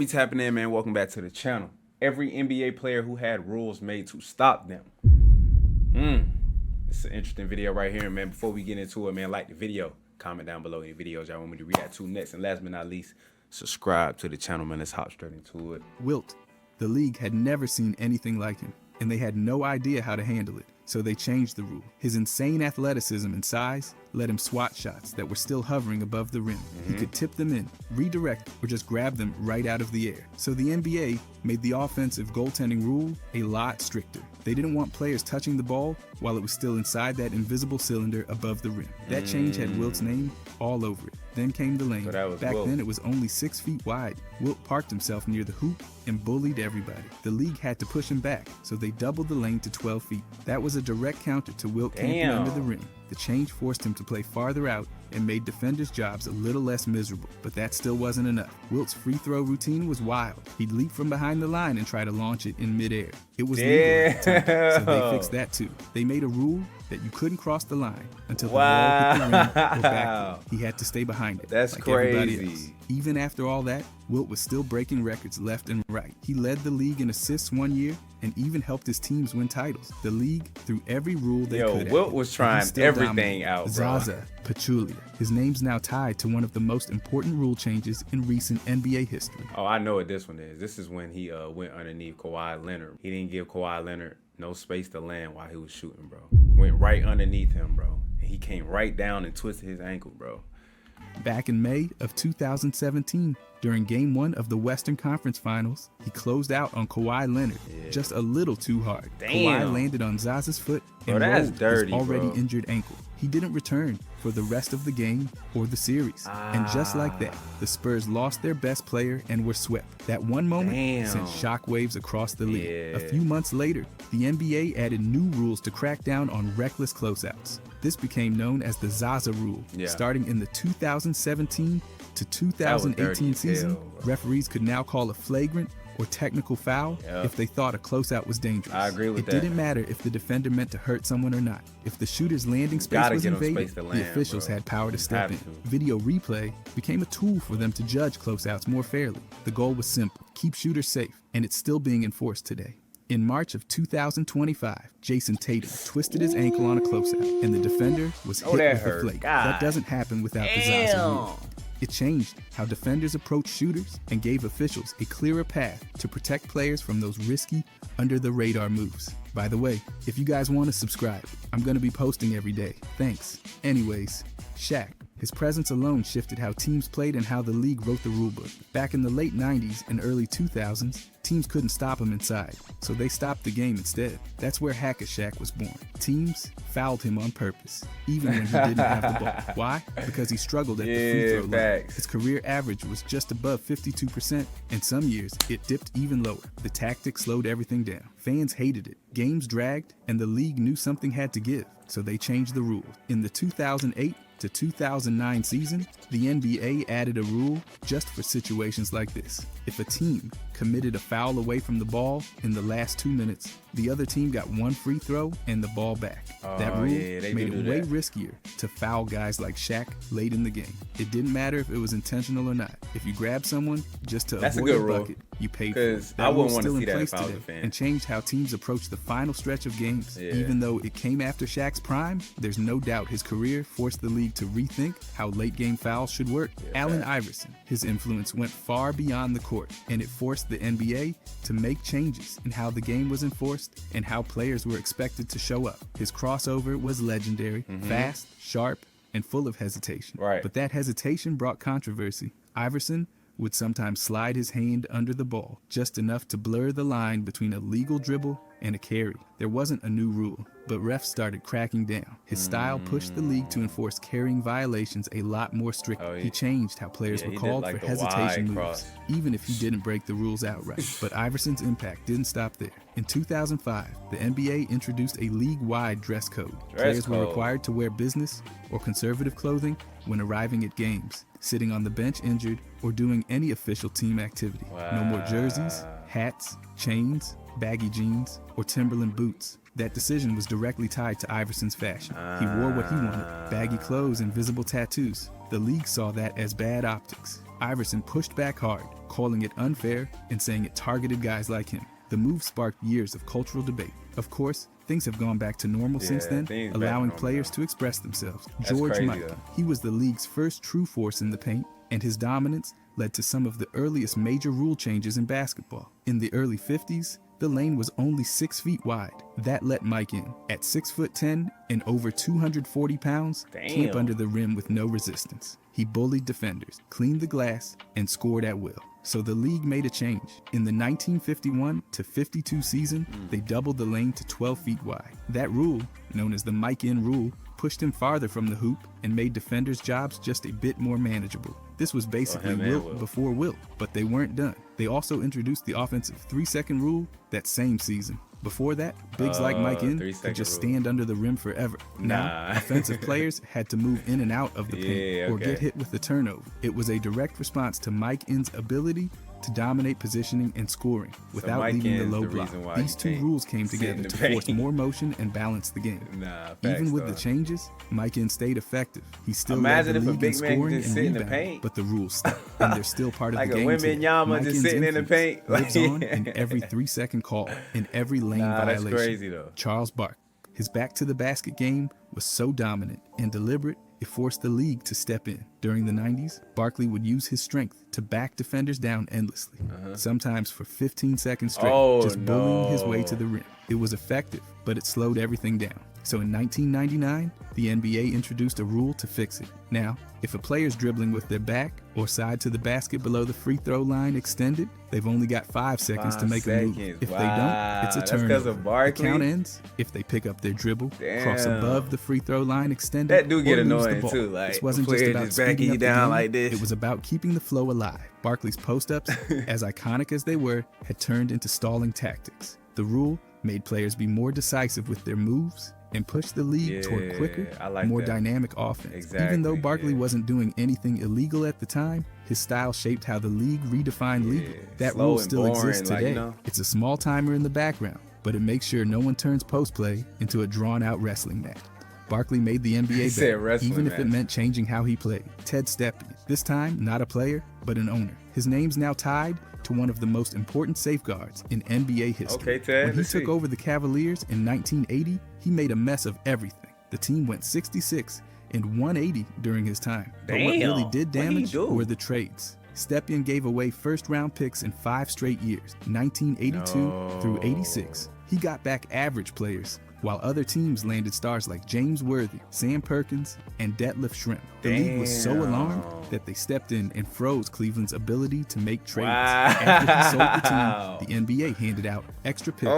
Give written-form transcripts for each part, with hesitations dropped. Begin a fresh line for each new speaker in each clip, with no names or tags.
tapping in, man? Welcome back to the channel. Every NBA player who had rules made to stop them. It's an interesting video right here, man. Before we get into it, man, like the video. Comment down below any videos y'all want me to react to next. And last but not least, subscribe to the channel, man. Let's hop straight into it.
Wilt. The league had never seen anything like him, and they had no idea how to handle it. So they changed the rule. His insane athleticism and size let him swat shots that were still hovering above the rim. He could tip them in, redirect, or just grab them right out of the air. So the NBA made the offensive goaltending rule a lot stricter. They didn't want players touching the ball while it was still inside that invisible cylinder above the rim. That change had Wilt's name all over it. Then came the lane.
So
Back then it was only 6 feet wide. Wilt parked himself near the hoop and bullied everybody. The league had to push him back, so they doubled the lane to 12 feet. That was a direct counter to Wilt camping under the rim. The change forced him to play farther out and made defenders' jobs a little less miserable, but that still wasn't enough. Wilt's free throw routine was wild. He'd leap from behind the line and try to launch it in midair. It was legal at the time, so they fixed that too. They made a rule that you couldn't cross the line until the ball hit the rim or backboard. He had to stay behind it.
That's
like
crazy.
Everybody else. Even after all that, Wilt was still breaking records left and right. He led the league in assists one year and even helped his teams win titles. The league threw every rule they could.
Wilt was trying everything out, bro.
Zaza Pachulia. His name's now tied to one of the most important rule changes in recent NBA history.
Oh, I know what this one is. This is when he went underneath Kawhi Leonard. He didn't give Kawhi Leonard no space to land while he was shooting, bro. Went right underneath him, bro. And he came right down and twisted his ankle, bro.
Back in May of 2017, during Game 1 of the Western Conference Finals, he closed out on Kawhi Leonard just a little too hard. Kawhi landed on Zaza's foot and rolled his already injured ankle. He didn't return for the rest of the game or the series. And just like that, the Spurs lost their best player and were swept. That one moment sent shockwaves across the league. A few months later, the NBA added new rules to crack down on reckless closeouts. This became known as the Zaza rule. Starting in the 2017 to 2018 season, referees could now call a flagrant or technical foul if they thought a closeout was dangerous.
I agree with that.
It didn't matter if the defender meant to hurt someone or not. If the shooter's landing space was invaded, the officials had power to step in. Video replay became a tool for them to judge closeouts more fairly. The goal was simple: keep shooters safe, and it's still being enforced today. In March of 2025, Jason Tatum twisted his ankle on a closeout, and the defender was hit with a flake. That doesn't happen without the Zaza rule. It changed how defenders approach shooters and gave officials a clearer path to protect players from those risky, under-the-radar moves. By the way, if you guys want to subscribe, I'm going to be posting every day. Thanks. Anyways, Shaq. His presence alone shifted how teams played and how the league wrote the rulebook. Back in the late 90s and early 2000s, teams couldn't stop him inside, so they stopped the game instead. That's where Hack-a-Shaq was born. Teams fouled him on purpose, even when he didn't have the ball. Why? Because he struggled at the free throw line. His career average was just above 52%, and some years it dipped even lower. The tactic slowed everything down. Fans hated it. Games dragged, and the league knew something had to give, so they changed the rules. In the 2008 to 2009 season, the NBA added a rule just for situations like this. If a team committed a foul away from the ball in the last 2 minutes, the other team got one free throw and the ball back. That rule made it way riskier to foul guys like Shaq late in the game. It didn't matter if it was intentional or not. If you grabbed someone just to avoid a bucket, you paid for it. That rule still in place today and changed how teams approach the final stretch of games. Even though it came after Shaq's prime, there's no doubt his career forced the league to rethink how late-game fouls should work. Allen Iverson, his influence went far beyond the court, and it forced the NBA to make changes in how the game was enforced and how players were expected to show up. His crossover was legendary, fast, sharp, and full of hesitation. But that hesitation brought controversy. Iverson would sometimes slide his hand under the ball, just enough to blur the line between a legal dribble and a carry. There wasn't a new rule, but refs started cracking down. His style pushed the league to enforce carrying violations a lot more strictly. He changed how players were called for hesitation moves, even if he didn't break the rules outright. But Iverson's impact didn't stop there. In 2005, the NBA introduced a league-wide dress code. Players were required to wear business or conservative clothing when arriving at games, sitting on the bench injured, or doing any official team activity. No more jerseys, hats, chains, baggy jeans, or Timberland boots. That decision was directly tied to Iverson's fashion. He wore what he wanted, baggy clothes and visible tattoos. The league saw that as bad optics. Iverson pushed back hard, calling it unfair and saying it targeted guys like him. The move sparked years of cultural debate. Of course, things have gone back to normal since then, allowing players to express themselves. George Mikan, he was the league's first true force in the paint, and his dominance led to some of the earliest major rule changes in basketball. In the early 50s, the lane was only 6 feet wide. That let Mike in. At 6'10" and over 240 pounds, camp under the rim with no resistance. He bullied defenders, cleaned the glass, and scored at will. So the league made a change. In the 1951-52 season, they doubled the lane to 12 feet wide. That rule, known as the Mike-in rule, pushed him farther from the hoop and made defenders' jobs just a bit more manageable. This was basically Wilt before Wilt, but they weren't done. They also introduced the offensive 3-second rule that same season. Before that, bigs like Mike-in could just stand under the rim forever. Now, offensive players had to move in and out of the paint or get hit with the turnover. It was a direct response to Mike-in's ability to dominate positioning and scoring without leaving the low block. These two rules came together to force more motion and balance the game. Even with the changes, Mike-in stayed effective. He still led the league in scoring and rebounding, but the rules stuck, and they're still part of the game today. Mike-in's influence lives on in every 3-second call, in every lane violation.
That's crazy, though.
Charles Barkley, his back-to-the-basket game was so dominant and deliberate, it forced the league to step in. During the 90s, Barkley would use his strength to back defenders down endlessly, sometimes for 15 seconds straight, just bullying his way to the rim. It was effective, but it slowed everything down. So in 1999, the NBA introduced a rule to fix it. Now, if a player's dribbling with their back or side to the basket below the free throw line extended, they've only got 5 seconds to make a move. If they don't, it's a turnover. The count ends if they pick up their dribble, cross above the free throw line extended,
that do get annoying
too.
Like,
this wasn't just about speeding up
down
the game,
like this.
It was about keeping the flow alive. Barkley's post-ups, as iconic as they were, had turned into stalling tactics. The rule made players be more decisive with their moves and pushed the league toward quicker, more dynamic offense. Even though Barkley wasn't doing anything illegal at the time, his style shaped how the league redefined legal. That rule still exists today. It's a small timer in the background, but it makes sure no one turns post play into a drawn-out wrestling match. Barkley made the NBA better, even if it meant changing how he played. Ted Stepp, this time not a player, but an owner. His name's now tied to one of the most important safeguards in NBA history. When he took over the Cavaliers in 1980, he made a mess of everything. The team went 66 and 180 during his time. But what really did damage were the trades. Stepien gave away first-round picks in 5 straight years, 1982 through 86. He got back average players, while other teams landed stars like James Worthy, Sam Perkins, and Detlef Schrempf. The league was so alarmed that they stepped in and froze Cleveland's ability to make trades. After he sold the team, the NBA handed out extra picks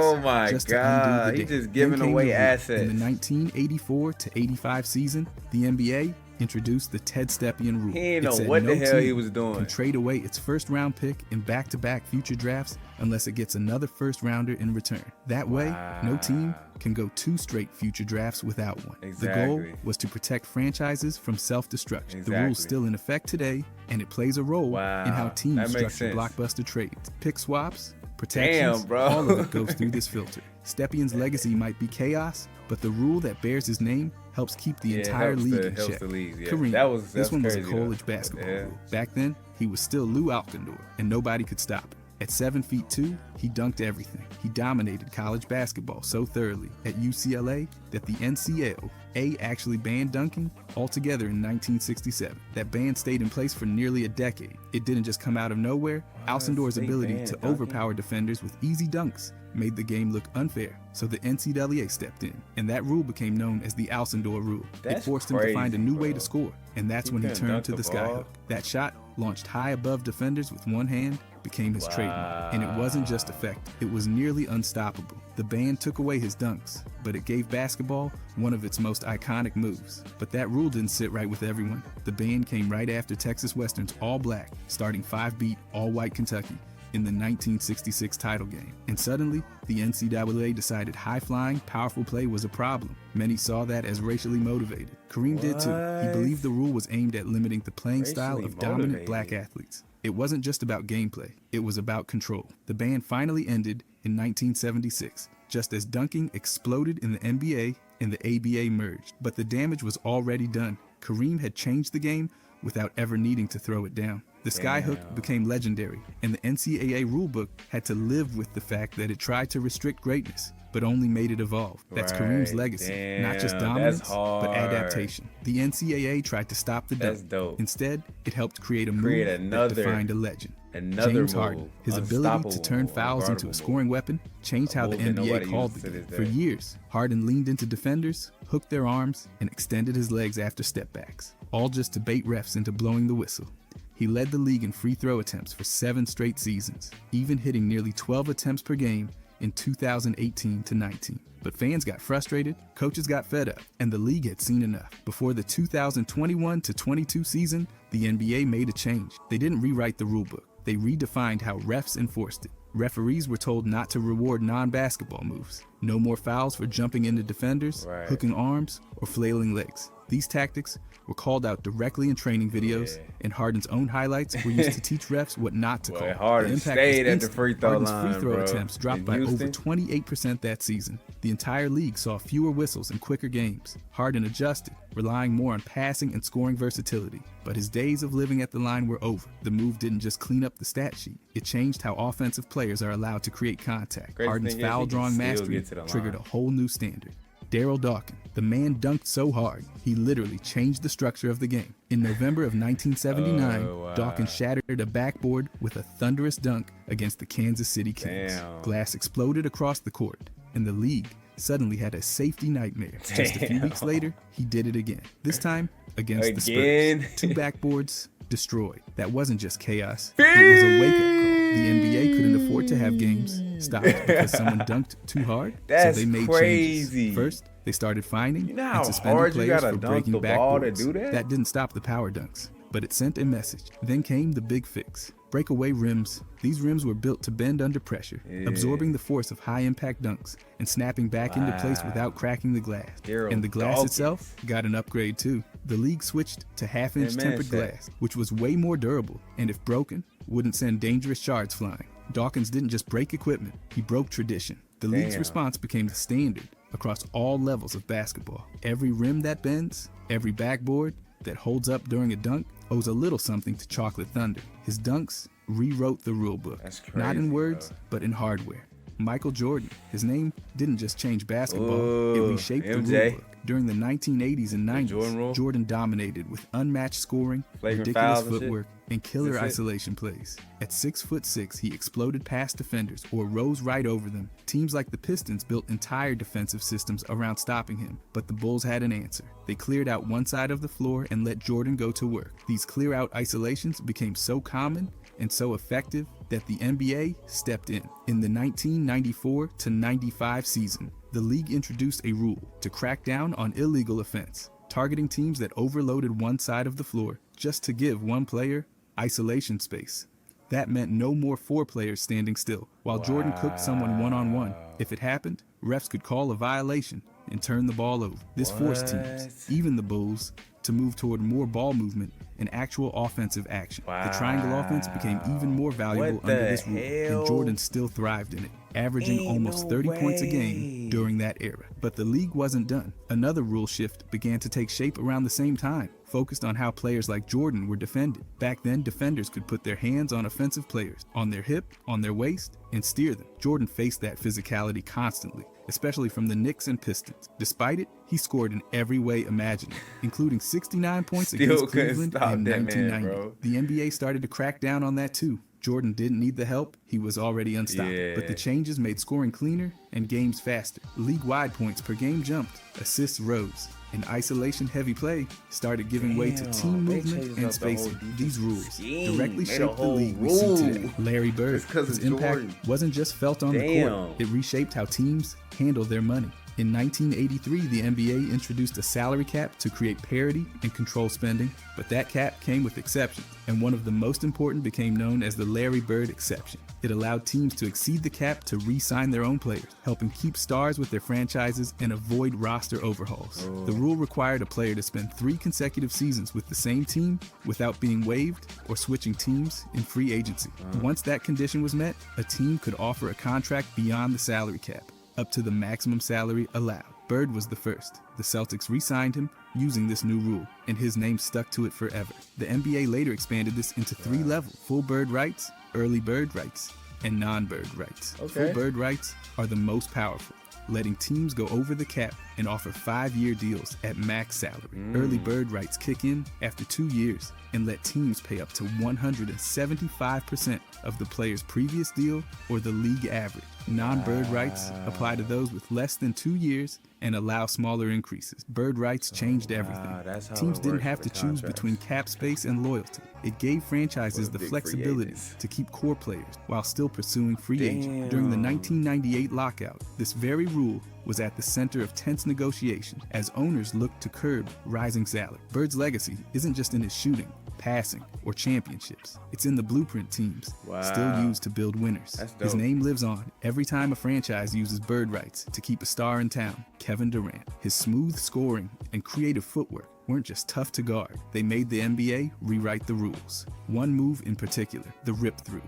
just to undo the deal.
He's just giving away assets.
In the 1984-85 season, the NBA introduced the Ted Stepien rule.
He didn't know what the hell he was doing.
Can trade away its first-round pick in back-to-back future drafts unless it gets another first-rounder in return. That way, no team can go 2 straight future drafts without one. The goal was to protect franchises from self-destruction. The rule's still in effect today, and it plays a role in how teams structure blockbuster trades. Pick swaps, protections, all of it goes through this filter. Stepien's legacy might be chaos, but the rule that bears his name helps keep the entire league in check. Kareem, this one was a college basketball rule. Back then, he was still Lou Alcindor, and nobody could stop him. At 7'2", he dunked everything. He dominated college basketball so thoroughly at UCLA that the NCAA actually banned dunking altogether in 1967. That ban stayed in place for nearly a decade. It didn't just come out of nowhere. Alcindor's ability to overpower defenders with easy dunks made the game look unfair, so the NCAA stepped in, and that rule became known as the Alcindor rule. It forced him to find a new way to score, and that's when he turned to the skyhook. That shot, launched high above defenders with one hand, became his trademark, and it wasn't just effective, it was nearly unstoppable. The ban took away his dunks, but it gave basketball one of its most iconic moves. But that rule didn't sit right with everyone. The ban came right after Texas Western's all-black, starting 5-beat all-white Kentucky in the 1966 title game. And suddenly, the NCAA decided high-flying, powerful play was a problem. Many saw that as racially motivated. Kareem did too. He believed the rule was aimed at limiting the playing style of dominant black athletes. It wasn't just about gameplay, it was about control. The ban finally ended in 1976, just as dunking exploded in the NBA and the ABA merged. But the damage was already done. Kareem had changed the game without ever needing to throw it down. The skyhook became legendary, and the NCAA rulebook had to live with the fact that it tried to restrict greatness, but only made it evolve. That's Kareem's legacy, not just dominance, but adaptation. The NCAA tried to stop the dunk. Instead, it helped create a move that defined a legend. James Harden, his ability to turn fouls into a scoring weapon, changed how the NBA called the game. For years, Harden leaned into defenders, hooked their arms, and extended his legs after step backs, all just to bait refs into blowing the whistle. He led the league in free throw attempts for 7 straight seasons, even hitting nearly 12 attempts per game in 2018-19. But fans got frustrated, coaches got fed up, and the league had seen enough. Before the 2021-22 season, the NBA made a change. They didn't rewrite the rulebook. They redefined how refs enforced it. Referees were told not to reward non-basketball moves. No more fouls for jumping into defenders, hooking arms, or flailing legs. These tactics were called out directly in training videos, and Harden's own highlights were used to teach refs what not to call.
Harden stayed at the free throw line,
Harden's free throw attempts dropped by over 28% that season. The entire league saw fewer whistles and quicker games. Harden adjusted, relying more on passing and scoring versatility. But his days of living at the line were over. The move didn't just clean up the stat sheet. It changed how offensive players are allowed to create contact. Harden's foul-drawing mastery triggered a whole new standard. Daryl Dawkins, the man dunked so hard, he literally changed the structure of the game. In November of 1979, Dawkins shattered a backboard with a thunderous dunk against the Kansas City Kings. Glass exploded across the court, and the league suddenly had a safety nightmare. Just a few weeks later, he did it again. This time, against the Spurs. 2 backboards destroyed. That wasn't just chaos. It was a wake-up call. The NBA couldn't afford to have games stopped because someone dunked too hard, so they made changes. First, they started fining and suspending players for breaking backboards. That didn't stop the power dunks, but it sent a message. Then came the big fix. Breakaway rims. These rims were built to bend under pressure, absorbing the force of high-impact dunks and snapping back into place without cracking the glass. And the glass itself got an upgrade too. The league switched to half-inch tempered glass, which was way more durable, and if broken, wouldn't send dangerous shards flying. Dawkins didn't just break equipment, he broke tradition. The league's response became the standard across all levels of basketball. Every rim that bends, every backboard that holds up during a dunk owes a little something to Chocolate Thunder. His dunks rewrote the rulebook, not in words, but in hardware. Michael Jordan, his name didn't just change basketball, it reshaped the rulebook. During the 1980s and 90s, Jordan dominated with unmatched scoring, ridiculous footwork, and killer isolation plays. At 6'6", he exploded past defenders or rose right over them. Teams like the Pistons built entire defensive systems around stopping him, but the Bulls had an answer. They cleared out one side of the floor and let Jordan go to work. These clear-out isolations became so common and so effective that the NBA stepped in. In the 1994-95 season, the league introduced a rule to crack down on illegal offense, targeting teams that overloaded one side of the floor just to give one player isolation space. That meant no more 4 players standing still while Jordan cooked someone one-on-one. If it happened, refs could call a violation and turn the ball over. This forced teams, even the Bulls, to move toward more ball movement and actual offensive action. The triangle offense became even more valuable under this rule, and Jordan still thrived in it, averaging almost 30 points a game during that era. But the league wasn't done. Another rule shift began to take shape around the same time, focused on how players like Jordan were defended. Back then, defenders could put their hands on offensive players, on their hip, on their waist, and steer them. Jordan faced that physicality constantly, especially from the Knicks and Pistons. Despite it, he scored in every way imaginable, including 69 points against Cleveland in 1990. The NBA started to crack down on that too. Jordan didn't need the help, he was already unstoppable. But the changes made scoring cleaner and games faster. League-wide points per game jumped, assists rose, and isolation-heavy play started giving way to team movement and spacing. These rules directly shaped the league we see today. Larry Bird, his impact wasn't just felt on the court, it reshaped how teams handle their money. In 1983, the NBA introduced a salary cap to create parity and control spending, but that cap came with exceptions, and one of the most important became known as the Larry Bird exception. It allowed teams to exceed the cap to re-sign their own players, helping keep stars with their franchises and avoid roster overhauls. The rule required a player to spend 3 consecutive seasons with the same team without being waived or switching teams in free agency. Once that condition was met, a team could offer a contract beyond the salary cap, up to the maximum salary allowed. Bird was the first. The Celtics re-signed him using this new rule, and his name stuck to it forever. The NBA later expanded this into 3 levels: full bird rights, early bird rights, and non-bird rights. Full bird rights are the most powerful, letting teams go over the cap and offer 5-year deals at max salary. Early bird rights kick in after 2 years and let teams pay up to 175% of the player's previous deal or the league average. Non-bird rights apply to those with less than 2 years and allow smaller increases. Bird rights changed everything. Teams didn't have to choose between cap space and loyalty. It gave franchises the flexibility to keep core players while still pursuing free agents. During the 1998 lockout, this very rule was at the center of tense negotiation as owners looked to curb rising salary. Bird's legacy isn't just in his shooting, passing, or championships. It's in the blueprint teams still used to build winners. His name lives on every time a franchise uses bird rights to keep a star in town. Kevin Durant. His smooth scoring and creative footwork weren't just tough to guard. They made the NBA rewrite the rules. One move in particular, the rip-through,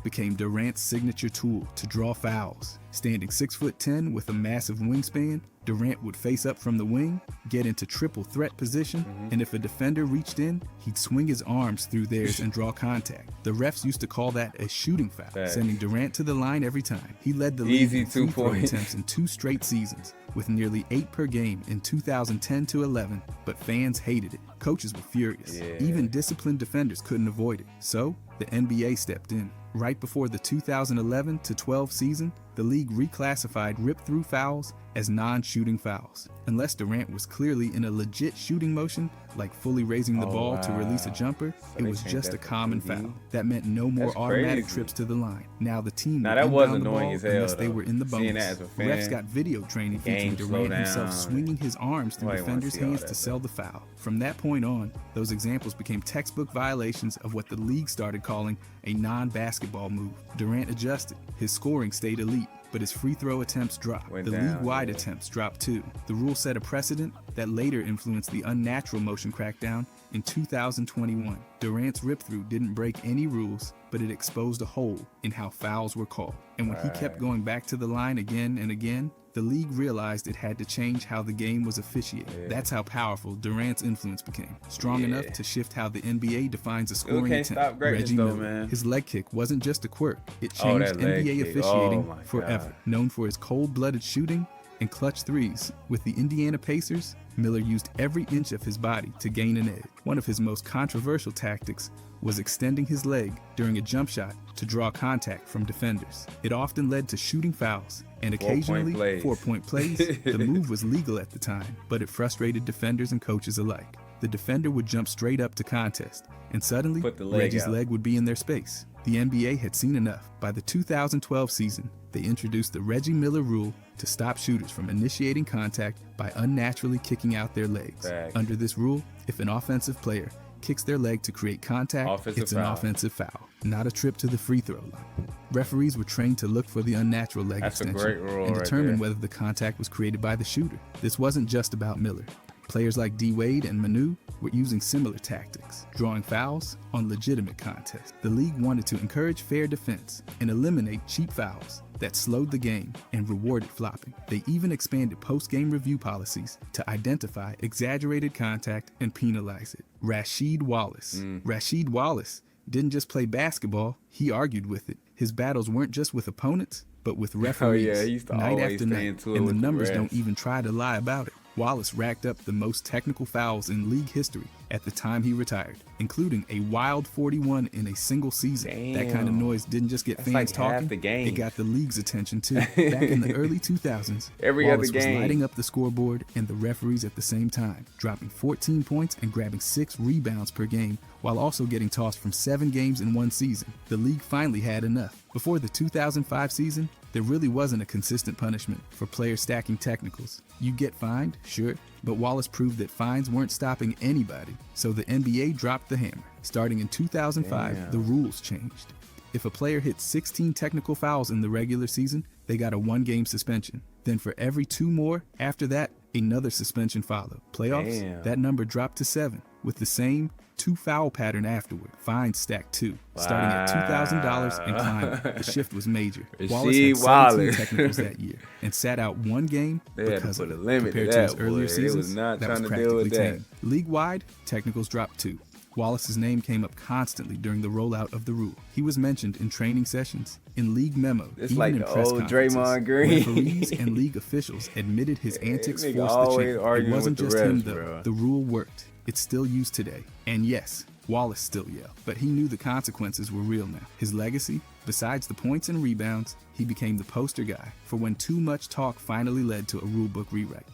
became Durant's signature tool to draw fouls. Standing 6'10" with a massive wingspan, Durant would face up from the wing, get into triple threat position, and if a defender reached in, he'd swing his arms through theirs and draw contact. The refs used to call that a shooting foul, sending Durant to the line every time. He led the league in free throw attempts in 2 straight seasons, with nearly 8 per game in 2010-11, but fans hated it. Coaches were furious. Even disciplined defenders couldn't avoid it. So, the NBA stepped in. Right before the 2011-12 season, the league reclassified rip-through fouls as non-shooting fouls. Unless Durant was clearly in a legit shooting motion, like fully raising the ball to release a jumper, it was just a common foul. That meant no more automatic trips to the line. Now the team would inbound the ball unless they were in the bonus. Refs got video training featuring Durant himself swinging his arms through defenders' hands to sell the foul. From that point on, those examples became textbook violations of what the league started calling a non-basketball move. Durant adjusted. His scoring stayed elite, but his free throw attempts dropped. The league-wide attempts dropped too. The rule set a precedent that later influenced the unnatural motion crackdown in 2021. Durant's rip-through didn't break any rules, but it exposed a hole in how fouls were called. And when he kept going back to the line again and again, the league realized it had to change how the game was officiated. That's how powerful Durant's influence became. Strong enough to shift how the NBA defines a scoring attempt. Reggie Miller. His leg kick wasn't just a quirk. It changed NBA officiating forever. Known for his cold-blooded shooting and clutch threes, with the Indiana Pacers, Miller used every inch of his body to gain an edge. One of his most controversial tactics was extending his leg during a jump shot to draw contact from defenders. It often led to shooting fouls and occasionally 4-point plays. The move was legal at the time, but it frustrated defenders and coaches alike. The defender would jump straight up to contest, and suddenly Reggie's leg would be in their space. The NBA had seen enough. By the 2012 season, they introduced the Reggie Miller rule to stop shooters from initiating contact by unnaturally kicking out their legs. Under this rule, if an offensive player kicks their leg to create contact, it's an offensive foul, not a trip to the free throw line. Referees were trained to look for the unnatural leg extension and determine whether the contact was created by the shooter. This wasn't just about Miller. Players like D. Wade and Manu were using similar tactics, drawing fouls on legitimate contests. The league wanted to encourage fair defense and eliminate cheap fouls that slowed the game and rewarded flopping. They even expanded post-game review policies to identify exaggerated contact and penalize it. Rasheed Wallace. Rasheed Wallace didn't just play basketball, he argued with it. His battles weren't just with opponents, but with referees, night after night, and the numbers don't even try to lie about it. Wallace racked up the most technical fouls in league history at the time he retired, including a wild 41 in a single season. That kind of noise didn't just get fans talking, it got the league's attention too. Back in the early 2000s, Wallace was lighting up the scoreboard and the referees at the same time, dropping 14 points and grabbing 6 rebounds per game, while also getting tossed from 7 games in one season. The league finally had enough. Before the 2005 season, there really wasn't a consistent punishment for players stacking technicals. You get fined, sure, but Wallace proved that fines weren't stopping anybody, so the NBA dropped the hammer. Starting in 2005, the rules changed. If a player hit 16 technical fouls in the regular season, they got a 1-game suspension. Then for every 2 more after that, another suspension followed. Playoffs, that number dropped to 7. with the same 2-foul pattern afterward. Fines stacked too, starting at $2,000 and climbing. The shift was major.
Rasheed
Wallace had 17 technicals that year and sat out one game because
of
it.
Limit
Compared
to
his earlier seasons,
was not
that was
trying to deal
practically
with that.
tame. League-wide, technicals dropped too. Wallace's name came up constantly during the rollout of the rule. He was mentioned in training sessions, in league memos,
it's
even
like
in
the
press
old
conferences.
Draymond Green.
Referees and league officials admitted his antics
nigga
forced the
always
change. It
arguing
wasn't
with the
just him
refs,
though.
bro.
The rule worked. It's still used today. And yes, Wallace still yelled, but he knew the consequences were real now. His legacy, besides the points and rebounds, he became the poster guy for when too much talk finally led to a rulebook rewrite.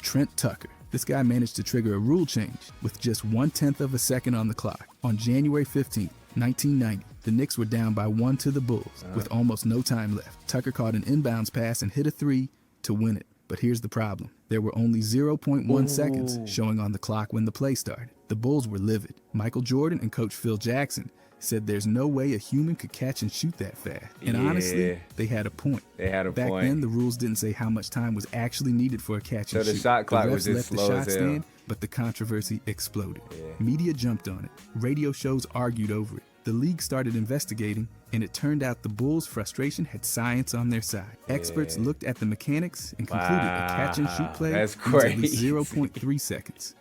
Trent Tucker. This guy managed to trigger a rule change with just 1/10 of a second on the clock. On January 15, 1990, the Knicks were down by 1 to the Bulls with almost no time left. Tucker caught an inbounds pass and hit a 3 to win it. But here's the problem. There were only 0.1 seconds showing on the clock when the play started. The Bulls were livid. Michael Jordan and Coach Phil Jackson said there's no way a human could catch and shoot that fast. And honestly, they had a point. Back then, the rules didn't say how much time was actually needed for a catch and shoot.
So the shot clock was just
let the
slow
shot
as hell.
stand, but the controversy exploded. Media jumped on it. Radio shows argued over it. The league started investigating, and it turned out the Bulls' frustration had science on their side. Experts looked at the mechanics and concluded a catch-and-shoot play needs at least 0.3 seconds.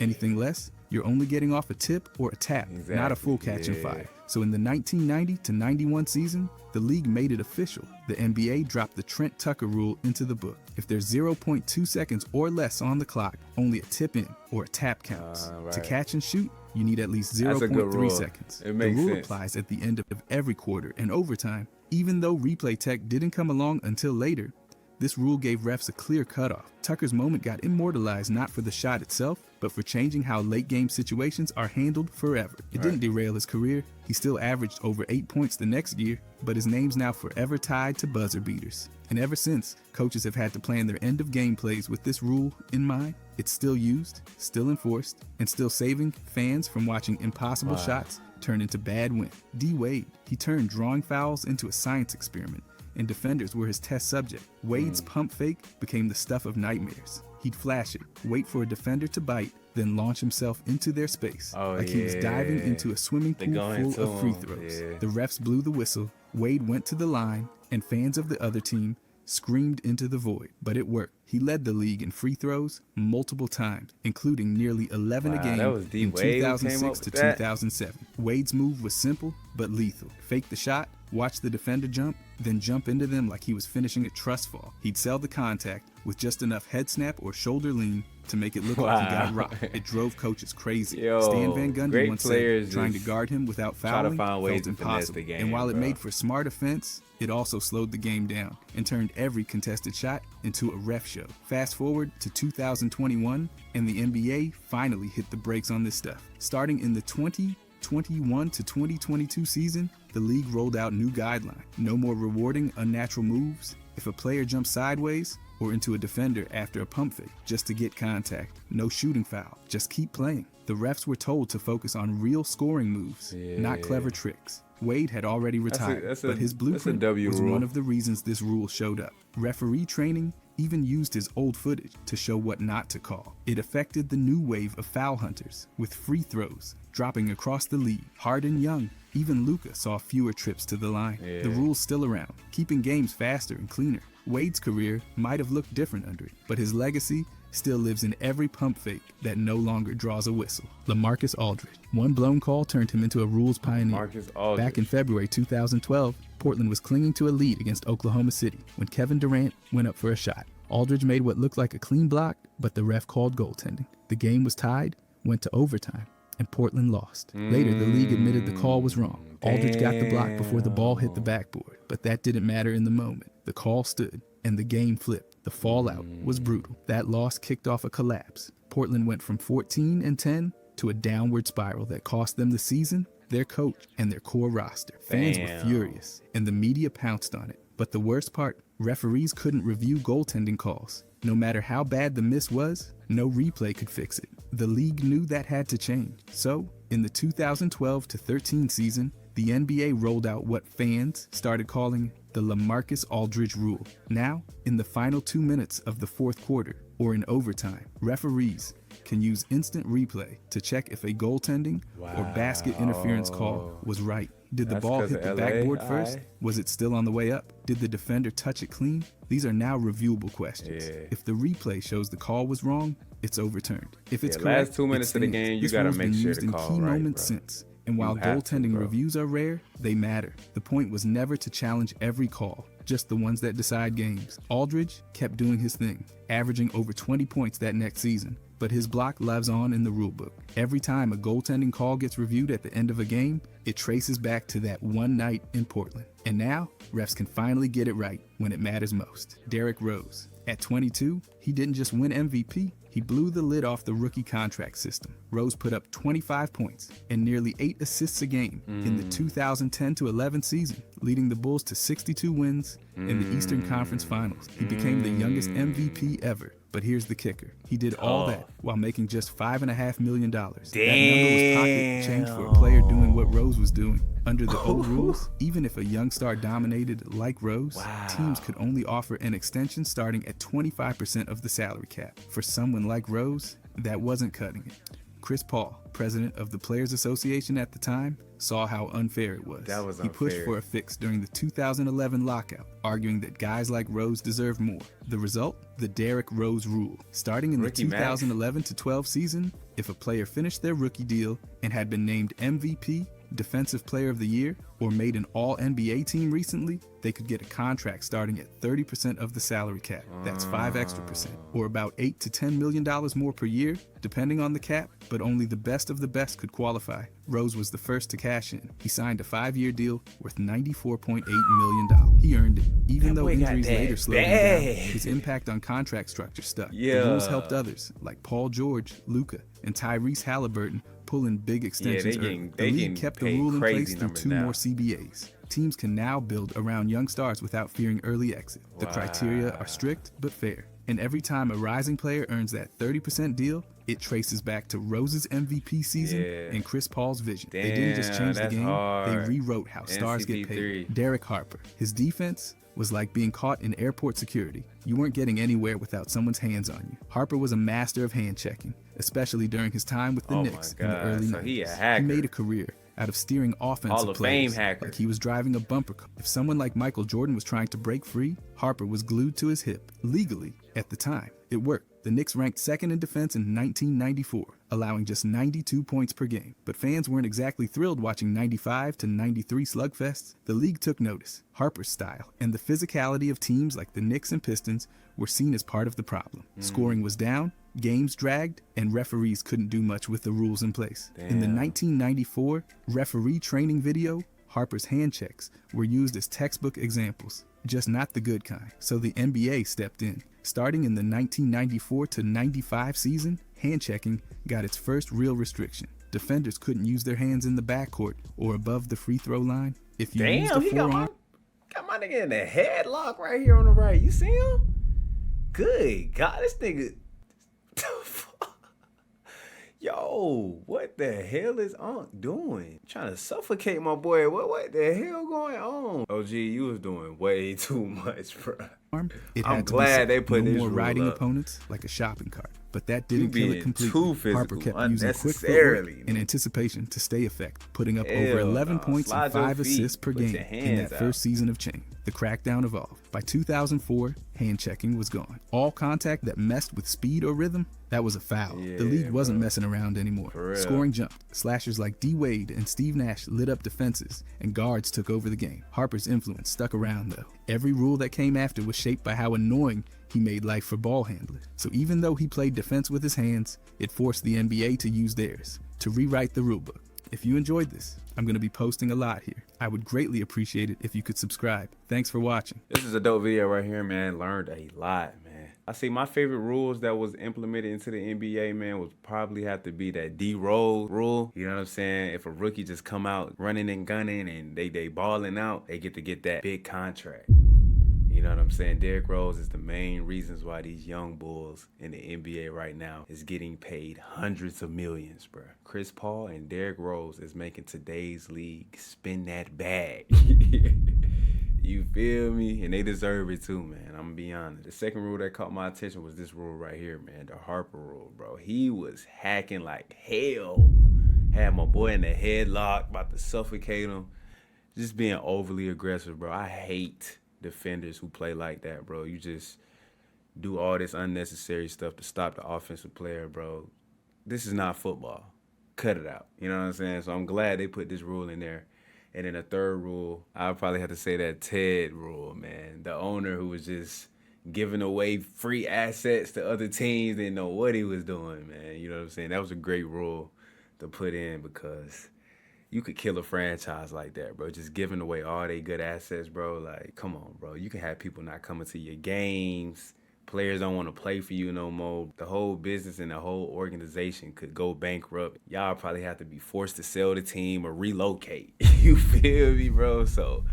Anything less, you're only getting off a tip or a tap, not a full catch and fire. So in the 1990 to 91 season, the league made it official. The NBA dropped the Trent Tucker rule into the book. If there's 0.2 seconds or less on the clock, only a tip in or a tap counts. To catch and shoot, you need at least 0.3 seconds.
It makes
the rule
sense.
applies at the end of every quarter and overtime. Even though replay tech didn't come along until later, this rule gave refs a clear cutoff. Tucker's moment got immortalized not for the shot itself, but for changing how late-game situations are handled forever. It didn't derail his career. He still averaged over 8 points the next year, but his name's now forever tied to buzzer beaters. And ever since, coaches have had to plan their end-of-game plays with this rule in mind. It's still used, still enforced, and still saving fans from watching impossible shots turn into bad win. D. Wade, he turned drawing fouls into a science experiment, and defenders were his test subject. Wade's pump fake became the stuff of nightmares. He'd flash it, wait for a defender to bite, then launch himself into their space, like he was diving into a swimming pool full of free throws. The refs blew the whistle, Wade went to the line, and fans of the other team screamed into the void. But it worked. He led the league in free throws multiple times, including nearly 11 a game in 2006 to 2007. Wade's move was simple but lethal. Fake the shot, watch the defender jump, then jump into them like he was finishing a trust fall. He'd sell the contact with just enough head snap or shoulder lean to make it look like he got rocked. It drove coaches crazy. Stan Van Gundy once said trying to guard him without fouling felt impossible. And while it made for smart offense, it also slowed the game down and turned every contested shot into a ref show. Fast forward to 2021, and the NBA finally hit the brakes on this stuff. Starting in the 2021 to 2022 season, the league rolled out new guidelines. No more rewarding unnatural moves. If a player jumps sideways or into a defender after a pump fake just to get contact, no shooting foul, just keep playing. The refs were told to focus on real scoring moves, not clever tricks. Wade had already retired, but his blueprint was one of the reasons this rule showed up. Referee training even used his old footage to show what not to call. It affected the new wave of foul hunters, with free throws dropping across the league. Harden, Young, even Luka saw fewer trips to the line. The rule's still around, keeping games faster and cleaner. Wade's career might have looked different under it, but his legacy still lives in every pump fake that no longer draws a whistle. LaMarcus Aldridge. One blown call turned him into a rules pioneer. Back in February 2012, Portland was clinging to a lead against Oklahoma City when Kevin Durant went up for a shot. Aldridge made what looked like a clean block, but the ref called goaltending. The game was tied, went to overtime, and Portland lost. Later, the league admitted the call was wrong. Aldridge got the block before the ball hit the backboard, but that didn't matter in the moment. The call stood, and the game flipped. The fallout was brutal. That loss kicked off a collapse. Portland went from 14-10 to a downward spiral that cost them the season, their coach, and their core roster. Fans were furious, and the media pounced on it. But the worst part, referees couldn't review goaltending calls. No matter how bad the miss was, no replay could fix it. The league knew that had to change. So, in the 2012-13 season, the NBA rolled out what fans started calling the LaMarcus Aldridge rule. Now, in the final 2 minutes of the fourth quarter, or in overtime, referees can use instant replay to check if a goaltending or basket interference call was right. Did the ball hit the backboard first? Was it still on the way up? Did the defender touch it clean? These are now reviewable questions. If the replay shows the call was wrong, it's overturned. If it's correct,
last 2 minutes of the game, you gotta make sure the call
key
right,
moments
bro.
since. And while goaltending reviews are rare, they matter. The point was never to challenge every call, just the ones that decide games. Aldridge kept doing his thing, averaging over 20 points that next season. But his block lives on in the rulebook. Every time a goaltending call gets reviewed at the end of a game, it traces back to that one night in Portland. And now, refs can finally get it right when it matters most. Derrick Rose. At 22, he didn't just win MVP, he blew the lid off the rookie contract system. Rose put up 25 points and nearly 8 assists a game in the 2010-11 season, leading the Bulls to 62 wins in the Eastern Conference Finals. He became the youngest MVP ever. But here's the kicker. He did all that while making just $5.5 million. That number was pocket change for a player doing what Rose was doing. Under the old rules, even if a young star dominated like Rose, teams could only offer an extension starting at 25% of the salary cap. For someone like Rose, that wasn't cutting it. Chris Paul, president of the Players Association at the time, saw how unfair it was.
That was
unfair. He pushed for a fix during the 2011 lockout, arguing that guys like Rose deserved more. The result? The Derrick Rose rule. Starting in the 2011-12 season, if a player finished their rookie deal and had been named MVP, Defensive Player of the Year, or made an All-NBA team recently, they could get a contract starting at 30% of the salary cap. That's 5 extra percent, or about $8 to $10 million more per year, depending on the cap, but only the best of the best could qualify. Rose was the first to cash in. He signed a 5-year deal worth $94.8 million. He earned it, even though injuries later slowed him down. His impact on contract structure stuck. The rules helped others, like Paul George, Luka, and Tyrese Halliburton, pull in big extensions early. The league kept the rule in place through 2 more CBAs. Teams can now build around young stars without fearing early exit. The criteria are strict but fair. And every time a rising player earns that 30% deal, it traces back to Rose's MVP season and Chris Paul's vision. They didn't just change the game, they rewrote how stars get paid. Derek Harper. His defense was like being caught in airport security. You weren't getting anywhere without someone's hands on you. Harper was a master of hand checking, especially during his time with the Knicks in the early 90s. He made a career out of steering offensive plays like he was driving a bumper car. If someone like Michael Jordan was trying to break free, Harper was glued to his hip. Legally, at the time, it worked. The Knicks ranked second in defense in 1994, allowing just 92 points per game. But fans weren't exactly thrilled watching 95 to 93 slugfests. The league took notice. Harper's style and the physicality of teams like the Knicks and Pistons were seen as part of the problem. Scoring was down, games dragged, and referees couldn't do much with the rules in place. In the 1994 referee training video, Harper's hand checks were used as textbook examples, just not the good kind. So the NBA stepped in. Starting in the 1994-95 season, hand checking got its first real restriction. Defenders couldn't use their hands in the backcourt or above the free throw line. If you used a forearm,
got my nigga in the headlock right here on the right. You see him? Good God, this nigga. Yo, what the hell is Unc doing? Trying to suffocate my boy. What the hell going on? OG, you was doing way too much, bro. I'm glad they put this rule up. No more riding
opponents like a shopping cart. But that didn't kill it completely. Harper kept using quick footwork in anticipation to stay effective, putting up over 11 points and 5 assists per game in that first season of change. The crackdown evolved. By 2004, hand checking was gone. All contact that messed with speed or rhythm, that was a foul. The league wasn't messing around anymore. Scoring jumped. Slashers like D. Wade and Steve Nash lit up defenses, and guards took over the game. Harper's influence stuck around, though. Every rule that came after was shaped by how annoying he made life for ball handlers. So even though he played defense with his hands, it forced the NBA to use theirs, to rewrite the rulebook. If you enjoyed this, I'm going to be posting a lot here. I would greatly appreciate it if you could subscribe. Thanks for watching.
This is a dope video right here, man. Learned a lot, man. I see my favorite rules that was implemented into the NBA, man, would probably have to be that D-roll rule. You know what I'm saying? If a rookie just come out running and gunning and they balling out, they get to get that big contract. You know what I'm saying? Derrick Rose is the main reasons why these young bulls in the NBA right now is getting paid hundreds of millions, bro. Chris Paul and Derrick Rose is making today's league spin that bag. You feel me? And they deserve it too, man. I'm gonna be honest. The second rule that caught my attention was this rule right here, man. The Harper rule, bro. He was hacking like hell. Had my boy in the headlock, about to suffocate him. Just being overly aggressive, bro. I hate defenders who play like that, bro. You just do all this unnecessary stuff to stop the offensive player, bro. This is not football. Cut it out. You know what I'm saying? So I'm glad they put this rule in there. And then the third rule, I'll probably have to say that Ted rule, man. The owner who was just giving away free assets to other teams, didn't know what he was doing, man. You know what I'm saying? That was a great rule to put in because you could kill a franchise like that, bro. Just giving away all they good assets, bro. Like, come on, bro. You can have people not coming to your games. Players don't want to play for you no more. The whole business and the whole organization could go bankrupt. Y'all probably have to be forced to sell the team or relocate. You feel me, bro? So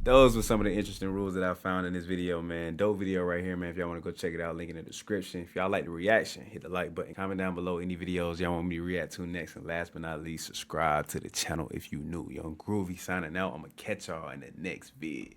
those were some of the interesting rules that I found in this video, man. Dope video right here, man. If y'all want to go check it out, link in the description. If y'all like the reaction, hit the like button. Comment down below any videos y'all want me to react to next. And last but not least, subscribe to the channel if you new. Young Groovy signing out. I'm going to catch y'all in the next vid.